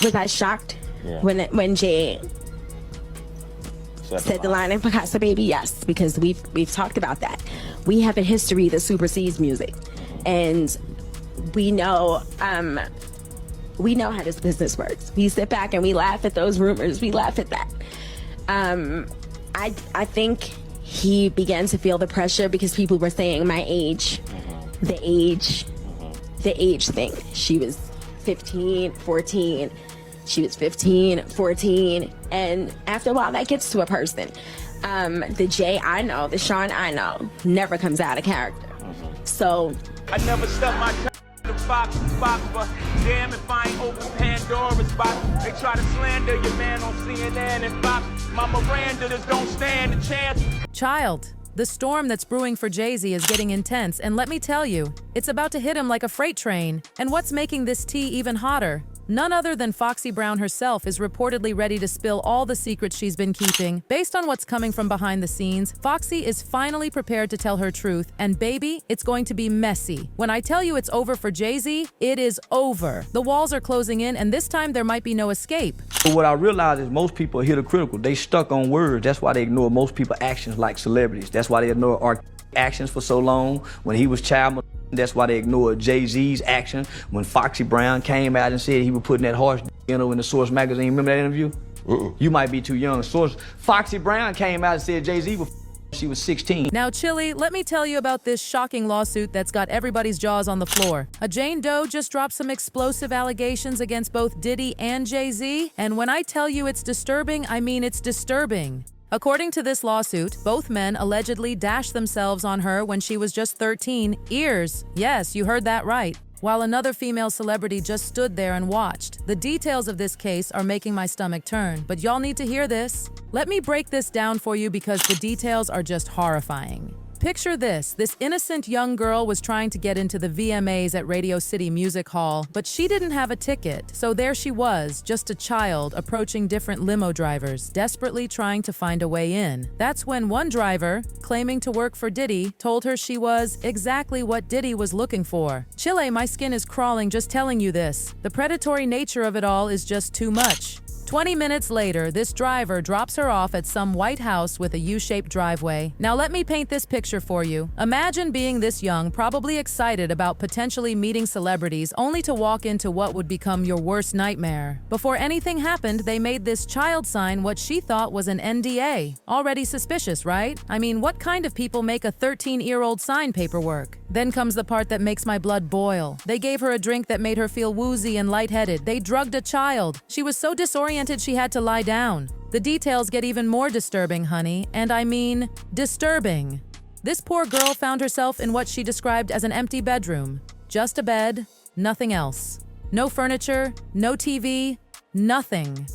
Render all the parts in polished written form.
Was I shocked Yeah. when Jay said the line in Picasso Baby? Yes, because we've talked about that. We have a history that supersedes music, and we know how this business works. We sit back and we laugh at those rumors. We laugh at that. I think he began to feel the pressure because people were saying my age, the age thing. She was 15, 14. She was 15, 14. And after a while, that gets to a person. The Jay I know, the Sean I know, never comes out of character. So I never stuck my tongue to Fox, but damn if I ain't open Pandora's box. They try to slander your man on CNN and Fox. My Miranda just don't stand a chance. Child, the storm that's brewing for Jay-Z is getting intense, and let me tell you, it's about to hit him like a freight train. And what's making this tea even hotter? None other than Foxy Brown herself is reportedly ready to spill all the secrets she's been keeping. Based on what's coming from behind the scenes, Foxy is finally prepared to tell her truth, and baby, it's going to be messy. When I tell you it's over for Jay-Z, it is over. The walls are closing in, and this time there might be no escape. But what I realize is most people are hypocritical. They stuck on words. That's why they ignore most people's actions like celebrities. That's why they ignore our actions for so long. When he was child, that's why they ignored Jay-Z's action. When Foxy Brown came out and said he was putting that horse in the Source magazine. Remember that interview? You might be too young. Foxy Brown came out and said Jay-Z was she was 16. Now, Chili, let me tell you about this shocking lawsuit that's got everybody's jaws on the floor. A Jane Doe just dropped some explosive allegations against both Diddy and Jay-Z, and when I tell you it's disturbing, I mean it's disturbing. According to this lawsuit, both men allegedly dashed themselves on her when she was just 13. Ears. Yes, you heard that right. While another female celebrity just stood there and watched. The details of this case are making my stomach turn, but y'all need to hear this. Let me break this down for you because the details are just horrifying. Picture this innocent young girl was trying to get into the VMAs at Radio City Music Hall, but she didn't have a ticket, so there she was, just a child approaching different limo drivers, desperately trying to find a way in. That's when one driver, claiming to work for Diddy, told her she was exactly what Diddy was looking for. Chile, my skin is crawling just telling you this. The predatory nature of it all is just too much. 20 minutes later, this driver drops her off at some white house with a U-shaped driveway. Now let me paint this picture for you. Imagine being this young, probably excited about potentially meeting celebrities, only to walk into what would become your worst nightmare. Before anything happened, they made this child sign what she thought was an NDA. Already suspicious, right? I mean, what kind of people make a 13-year-old sign paperwork? Then comes the part that makes my blood boil. They gave her a drink that made her feel woozy and lightheaded. They drugged a child. She was so disoriented she had to lie down. The details get even more disturbing, honey, and I mean disturbing. This poor girl found herself in what she described as an empty bedroom. Just a bed, nothing else. No furniture, no TV, nothing.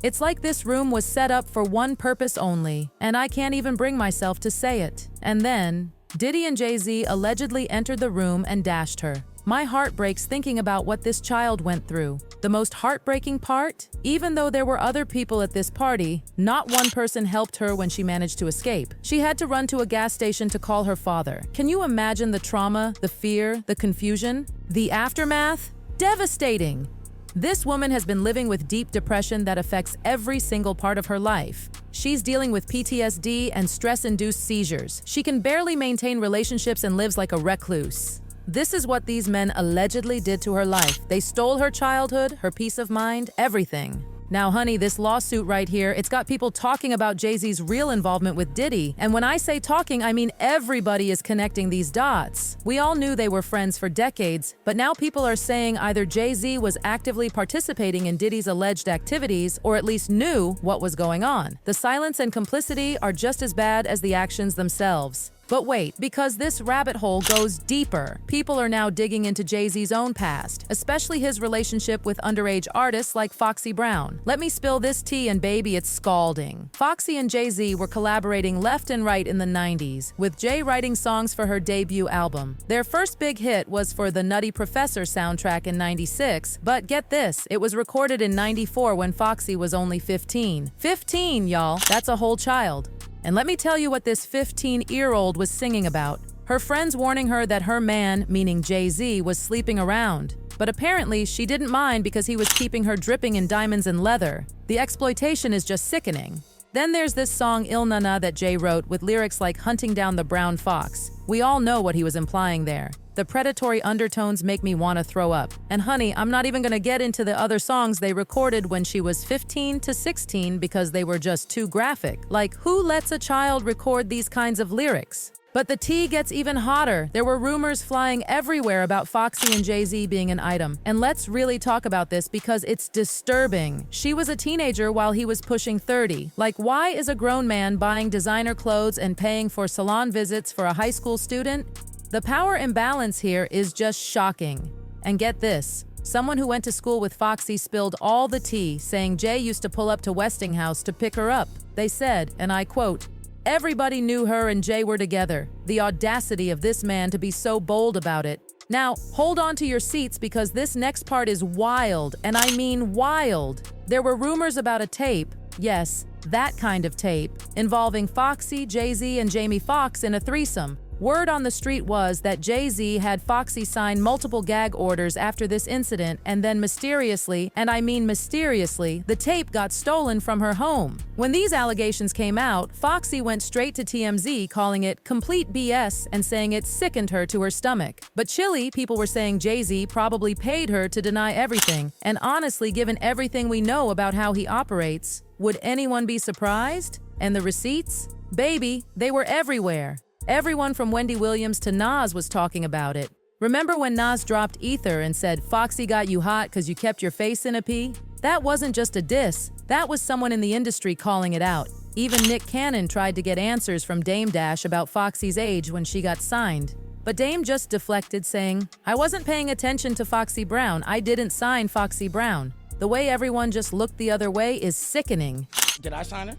It's like this room was set up for one purpose only, and I can't even bring myself to say it. And then, Diddy and Jay-Z allegedly entered the room and dashed her. My heart breaks thinking about what this child went through. The most heartbreaking part? Even though there were other people at this party, not one person helped her when she managed to escape. She had to run to a gas station to call her father. Can you imagine the trauma, the fear, the confusion? The aftermath? Devastating! This woman has been living with deep depression that affects every single part of her life. She's dealing with PTSD and stress-induced seizures. She can barely maintain relationships and lives like a recluse. This is what these men allegedly did to her life. They stole her childhood, her peace of mind, everything. Now, honey, this lawsuit right here, it's got people talking about Jay-Z's real involvement with Diddy. And when I say talking, I mean everybody is connecting these dots. We all knew they were friends for decades, but now people are saying either Jay-Z was actively participating in Diddy's alleged activities or at least knew what was going on. The silence and complicity are just as bad as the actions themselves. But wait, because this rabbit hole goes deeper. People are now digging into Jay-Z's own past, especially his relationship with underage artists like Foxy Brown. Let me spill this tea and baby, it's scalding. Foxy and Jay-Z were collaborating left and right in the 90s, with Jay writing songs for her debut album. Their first big hit was for the Nutty Professor soundtrack in '96, but get this, it was recorded in '94 when Foxy was only 15. 15, y'all, that's a whole child. And let me tell you what this 15-year-old was singing about. Her friends warning her that her man, meaning Jay-Z, was sleeping around. But apparently, she didn't mind because he was keeping her dripping in diamonds and leather. The exploitation is just sickening. Then there's this song Il Nana that Jay wrote with lyrics like hunting down the brown fox. We all know what he was implying there. The predatory undertones make me want to throw up. And honey, I'm not even gonna get into the other songs they recorded when she was 15 to 16 because they were just too graphic. Like, who lets a child record these kinds of lyrics? But the tea gets even hotter. There were rumors flying everywhere about Foxy and Jay-Z being an item. And let's really talk about this because it's disturbing. She was a teenager while he was pushing 30. Like, why is a grown man buying designer clothes and paying for salon visits for a high school student? The power imbalance here is just shocking. And get this, someone who went to school with Foxy spilled all the tea, saying Jay used to pull up to Westinghouse to pick her up. They said, and I quote, "Everybody knew her and Jay were together. The audacity of this man to be so bold about it." Now, hold on to your seats because this next part is wild, and I mean wild. There were rumors about a tape, yes, that kind of tape, involving Foxy, Jay-Z, and Jamie Foxx in a threesome. Word on the street was that Jay-Z had Foxy sign multiple gag orders after this incident, and then mysteriously, and I mean mysteriously, the tape got stolen from her home. When these allegations came out, Foxy went straight to TMZ, calling it complete BS and saying it sickened her to her stomach. But chilly, people were saying Jay-Z probably paid her to deny everything, and honestly, given everything we know about how he operates, would anyone be surprised? And the receipts? Baby, they were everywhere. Everyone from Wendy Williams to Nas was talking about it. Remember when Nas dropped Ether and said, "Foxy got you hot because you kept your face in a pee"? That wasn't just a diss, that was someone in the industry calling it out. Even Nick Cannon tried to get answers from Dame Dash about Foxy's age when she got signed. But Dame just deflected, saying, "I wasn't paying attention to Foxy Brown, I didn't sign Foxy Brown." The way everyone just looked the other way is sickening. Did I sign it?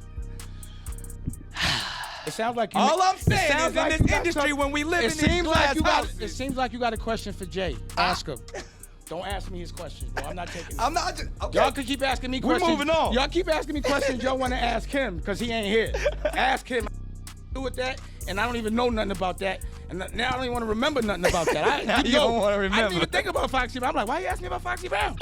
It sounds like you. All I'm saying is like in this industry, when we live in these glass houses. It seems like you got a question for Jay. Ask him. Don't ask me his questions, bro. I'm not taking it. I'm not. Okay. Y'all can keep asking me questions. We're moving on. Y'all keep asking me questions y'all want to ask him because he ain't here. Ask him. Do with that, and I don't even know nothing about that. And now I don't even want to remember nothing about that. You don't want to remember. I didn't even think about Foxy Brown. I'm like, why you asking me about Foxy Brown?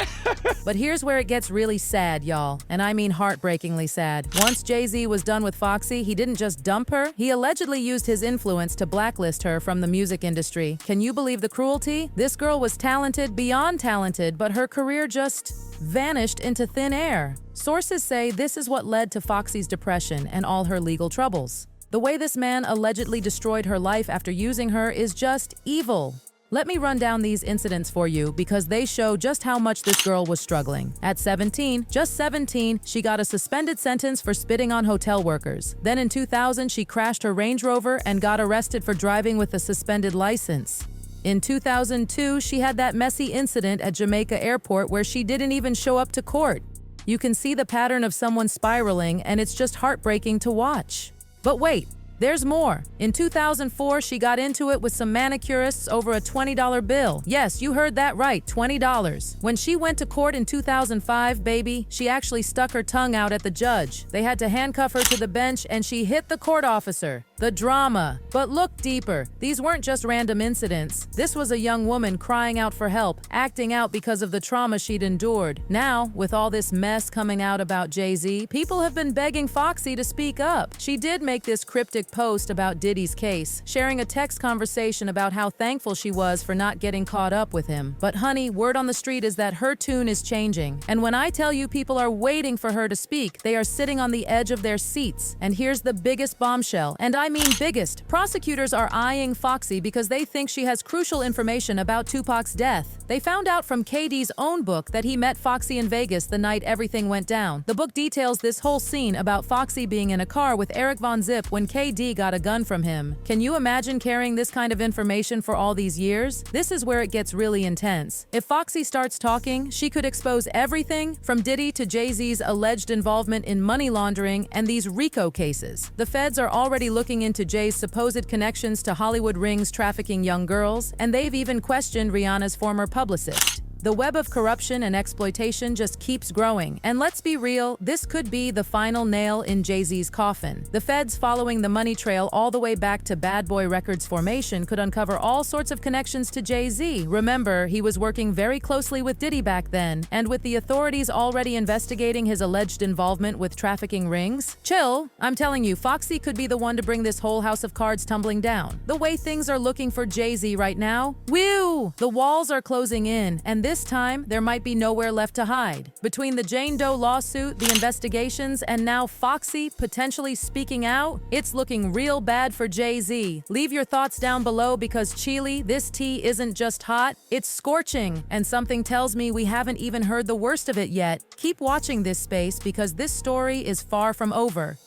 But here's where it gets really sad, y'all. And I mean heartbreakingly sad. Once Jay-Z was done with Foxy, he didn't just dump her, he allegedly used his influence to blacklist her from the music industry. Can you believe the cruelty? This girl was talented, beyond talented, but her career just vanished into thin air. Sources say this is what led to Foxy's depression and all her legal troubles. The way this man allegedly destroyed her life after using her is just evil. Let me run down these incidents for you because they show just how much this girl was struggling. At 17, just 17, she got a suspended sentence for spitting on hotel workers. Then in 2000, she crashed her Range Rover and got arrested for driving with a suspended license. In 2002, she had that messy incident at Jamaica Airport where she didn't even show up to court. You can see the pattern of someone spiraling, and it's just heartbreaking to watch. But wait, there's more. In 2004, she got into it with some manicurists over a $20 bill. Yes, you heard that right, $20. When she went to court in 2005, baby, she actually stuck her tongue out at the judge. They had to handcuff her to the bench and she hit the court officer. The drama. But look deeper. These weren't just random incidents. This was a young woman crying out for help, acting out because of the trauma she'd endured. Now, with all this mess coming out about Jay-Z, people have been begging Foxy to speak up. She did make this cryptic post about Diddy's case, sharing a text conversation about how thankful she was for not getting caught up with him. But honey, word on the street is that her tune is changing. And when I tell you people are waiting for her to speak, they are sitting on the edge of their seats. And here's the biggest bombshell, and I mean biggest. Prosecutors are eyeing Foxy because they think she has crucial information about Tupac's death. They found out from KD's own book that he met Foxy in Vegas the night everything went down. The book details this whole scene about Foxy being in a car with Eric Von Zip when KD got a gun from him. Can you imagine carrying this kind of information for all these years? This is where it gets really intense. If Foxy starts talking, she could expose everything from Diddy to Jay-Z's alleged involvement in money laundering and these RICO cases. The feds are already looking into Jay's supposed connections to Hollywood rings trafficking young girls, and they've even questioned Rihanna's former publicist. The web of corruption and exploitation just keeps growing. And let's be real, this could be the final nail in Jay-Z's coffin. The feds following the money trail all the way back to Bad Boy Records formation could uncover all sorts of connections to Jay-Z. Remember, he was working very closely with Diddy back then, and with the authorities already investigating his alleged involvement with trafficking rings. Chill, I'm telling you, Foxy could be the one to bring this whole house of cards tumbling down. The way things are looking for Jay-Z right now, whew! The walls are closing in, and this time, there might be nowhere left to hide. Between the Jane Doe lawsuit, the investigations, and now Foxy potentially speaking out, it's looking real bad for Jay-Z. Leave your thoughts down below because Chile, this tea isn't just hot, it's scorching, and something tells me we haven't even heard the worst of it yet. Keep watching this space because this story is far from over.